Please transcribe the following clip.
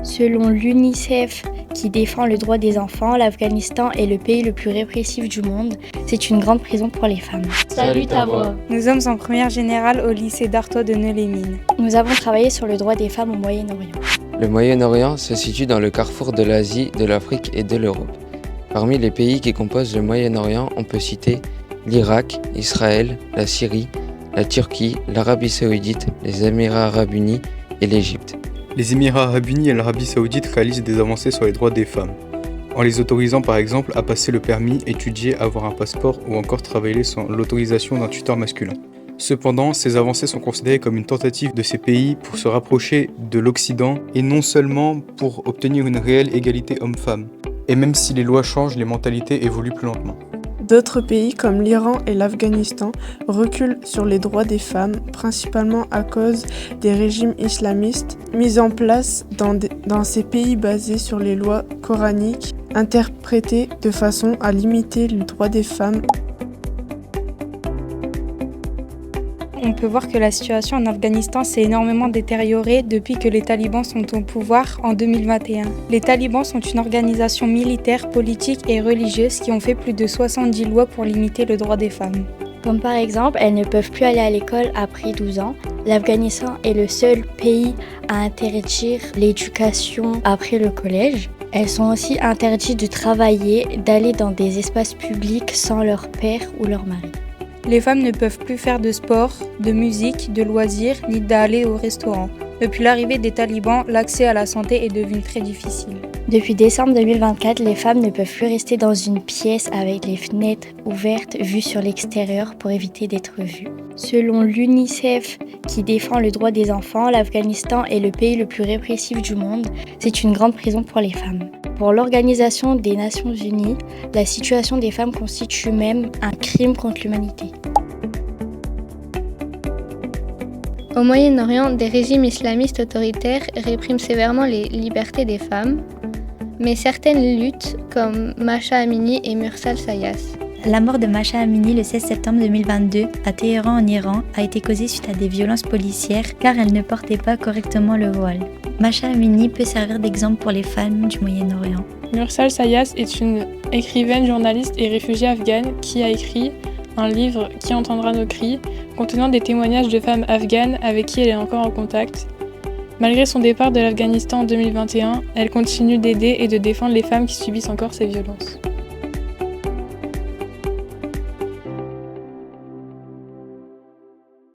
Selon l'UNICEF, qui défend le droit des enfants, l'Afghanistan est le pays le plus répressif du monde. C'est une grande prison pour les femmes. Salut ta voix. Nous sommes en première générale au lycée d'Artois de Neux-les-Mines. Nous avons travaillé sur le droit des femmes au Moyen-Orient. Le Moyen-Orient se situe dans le carrefour de l'Asie, de l'Afrique et de l'Europe. Parmi les pays qui composent le Moyen-Orient, on peut citer l'Irak, Israël, la Syrie, la Turquie, l'Arabie Saoudite, les Émirats Arabes Unis et l'Égypte. Les Émirats Arabes Unis et l'Arabie Saoudite réalisent des avancées sur les droits des femmes, en les autorisant par exemple à passer le permis, étudier, avoir un passeport ou encore travailler sans l'autorisation d'un tuteur masculin. Cependant, ces avancées sont considérées comme une tentative de ces pays pour se rapprocher de l'Occident et non seulement pour obtenir une réelle égalité homme-femme. Et même si les lois changent, les mentalités évoluent plus lentement. D'autres pays comme l'Iran et l'Afghanistan reculent sur les droits des femmes, principalement à cause des régimes islamistes mis en place dans ces pays basés sur les lois coraniques, interprétées de façon à limiter le droit des femmes. On peut voir que la situation en Afghanistan s'est énormément détériorée depuis que les talibans sont au pouvoir en 2021. Les talibans sont une organisation militaire, politique et religieuse qui ont fait plus de 70 lois pour limiter le droit des femmes. Comme par exemple, elles ne peuvent plus aller à l'école après 12 ans. L'Afghanistan est le seul pays à interdire l'éducation après le collège. Elles sont aussi interdites de travailler, d'aller dans des espaces publics sans leur père ou leur mari. Les femmes ne peuvent plus faire de sport, de musique, de loisirs, ni d'aller au restaurant. Depuis l'arrivée des talibans, l'accès à la santé est devenu très difficile. Depuis décembre 2024, les femmes ne peuvent plus rester dans une pièce avec les fenêtres ouvertes vues sur l'extérieur pour éviter d'être vues. Selon l'UNICEF, qui défend le droit des enfants, l'Afghanistan est le pays le plus répressif du monde. C'est une grande prison pour les femmes. Pour l'Organisation des Nations Unies, la situation des femmes constitue même un crime contre l'humanité. Au Moyen-Orient, des régimes islamistes autoritaires répriment sévèrement les libertés des femmes, mais certaines luttent, comme Mahsa Amini et Mursal Sayas. La mort de Mahsa Amini le 16 septembre 2022 à Téhéran en Iran a été causée suite à des violences policières car elle ne portait pas correctement le voile. Mahsa Amini peut servir d'exemple pour les femmes du Moyen-Orient. Mursal Sayas est une écrivaine, journaliste et réfugiée afghane qui a écrit un livre Qui entendra nos cris, contenant des témoignages de femmes afghanes avec qui elle est encore en contact. Malgré son départ de l'Afghanistan en 2021, elle continue d'aider et de défendre les femmes qui subissent encore ces violences.